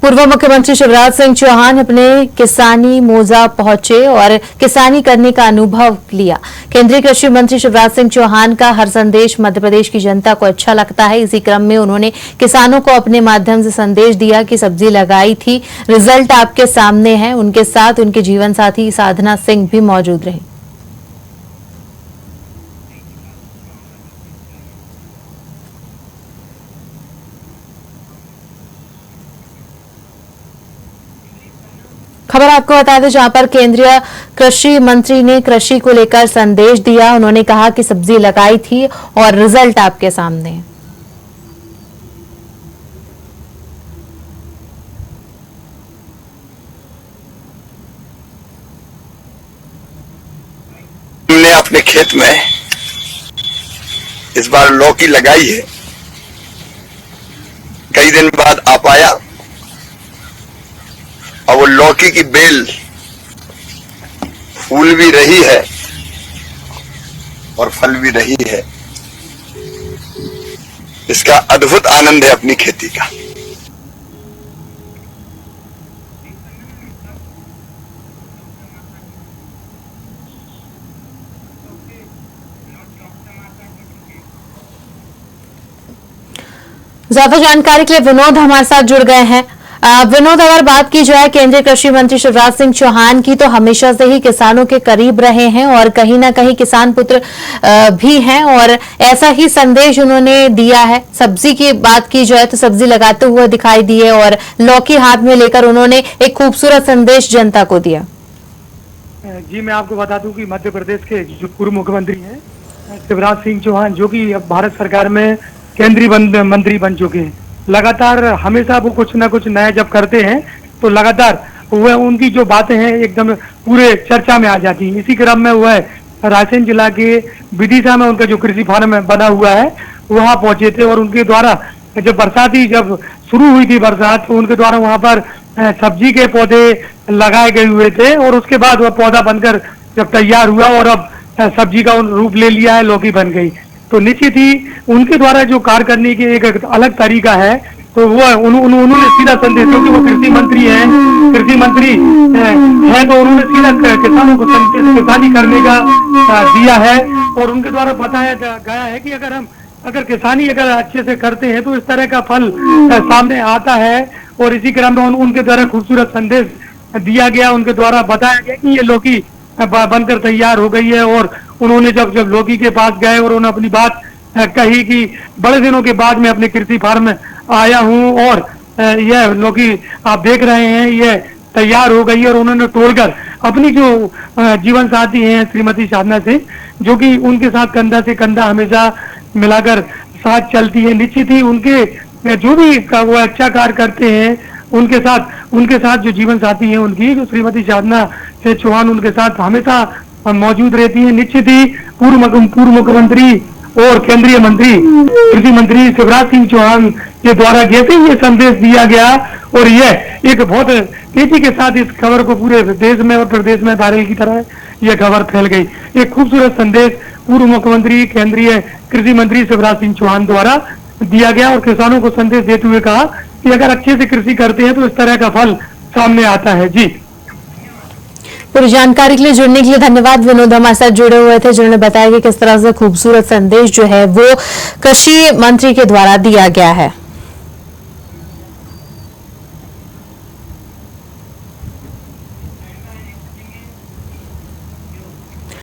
पूर्व मुख्यमंत्री शिवराज सिंह चौहान अपने किसानी मोजा पहुंचे और किसानी करने का अनुभव लिया। केंद्रीय कृषि मंत्री शिवराज सिंह चौहान का हर संदेश मध्य प्रदेश की जनता को अच्छा लगता है। इसी क्रम में उन्होंने किसानों को अपने माध्यम से संदेश दिया कि सब्जी लगाई थी, रिजल्ट आपके सामने है। उनके साथ उनके जीवन साथी साधना सिंह भी मौजूद रही। खबर आपको बता दें, जहां पर केंद्रीय कृषि मंत्री ने कृषि को लेकर संदेश दिया। उन्होंने कहा कि सब्जी लगाई थी और रिजल्ट आपके सामने है। हमने अपने खेत में इस बार लौकी लगाई है। कई दिन बाद आ पाया और वो लौकी की बेल फूल भी रही है और फल भी रही है। इसका अद्भुत आनंद है अपनी खेती का। ज्यादा जानकारी के लिए विनोद हमारे साथ जुड़ गए हैं। विनोद, अगर बात की जाए केंद्रीय कृषि मंत्री शिवराज सिंह चौहान की, तो हमेशा से ही किसानों के करीब रहे हैं और कहीं ना कहीं किसान पुत्र भी हैं और ऐसा ही संदेश उन्होंने दिया है। सब्जी की बात की जाए तो सब्जी लगाते हुए दिखाई दिए और लौकी हाथ में लेकर उन्होंने एक खूबसूरत संदेश जनता को दिया। जी, मैं आपको बता दूं कि मध्य प्रदेश के जो पूर्व मुख्यमंत्री हैं शिवराज सिंह चौहान, जो कि अब भारत सरकार में केंद्रीय मंत्री बन चुके हैं, लगातार हमेशा वो कुछ ना कुछ नया जब करते हैं तो लगातार वह उनकी जो बातें हैं एकदम पूरे चर्चा में आ जाती हैं। इसी क्रम में वह रायसेन जिला के विदिशा में उनका जो कृषि फार्म बना हुआ है वहां पहुंचे थे और उनके द्वारा जब शुरू हुई थी बरसात, तो उनके द्वारा वहां पर सब्जी के पौधे लगाए गए हुए थे और उसके बाद वह पौधा बनकर जब तैयार हुआ और अब सब्जी का रूप ले लिया है, लौकी बन गई। तो निश्चित ही उनके द्वारा जो कार्य करने की एक अलग तरीका है, तो वो उन्होंने सीधा संदेश, क्योंकि वो कृषि मंत्री हैं तो उन्होंने सीधा किसानों को किसानी करने का दिया है और उनके द्वारा बताया गया है कि अगर किसानी अच्छे से करते हैं तो इस तरह का फल सामने आता है। और इसी क्रम में उनके द्वारा खूबसूरत संदेश दिया गया। उनके द्वारा बताया गया कि ये लौकी बनकर तैयार हो गई है और उन्होंने जब लौकी के पास गए और उन्होंने अपनी बात कही कि बड़े दिनों के बाद मैं अपने कृषि फार्म में आया हूं और यह लौकी आप देख रहे हैं ये तैयार हो गई है। और उन्होंने तोड़कर अपनी जो जीवन साथी हैं श्रीमती साधना सिंह, जो कि उनके साथ कंधा से कंधा हमेशा मिलाकर साथ चलती है। निश्चित ही उनके जो भी वो अच्छा कार्य करते हैं उनके साथ जो जीवन साथी हैं उनकी जो श्रीमती साधना से चौहान उनके साथ हमेशा मौजूद रहती है। निश्चित ही पूर्व मुख्यमंत्री और केंद्रीय मंत्री कृषि मंत्री शिवराज सिंह चौहान के द्वारा जैसे ही ये संदेश दिया गया और यह एक बहुत तेजी के साथ इस खबर को पूरे देश में और प्रदेश में धारे की तरह यह खबर फैल गई। एक खूबसूरत संदेश पूर्व मुख्यमंत्री केंद्रीय कृषि मंत्री शिवराज सिंह चौहान द्वारा दिया गया और किसानों को संदेश देते हुए कहा कि अगर अच्छे से कृषि करते हैं तो इस तरह का फल सामने आता है। जी, पूरी जानकारी के लिए जुड़ने के लिए धन्यवाद। विनोद हमारे साथ जुड़े हुए थे, जिन्होंने बताया कि किस तरह से खूबसूरत संदेश जो है वो कृषि मंत्री के द्वारा दिया गया है।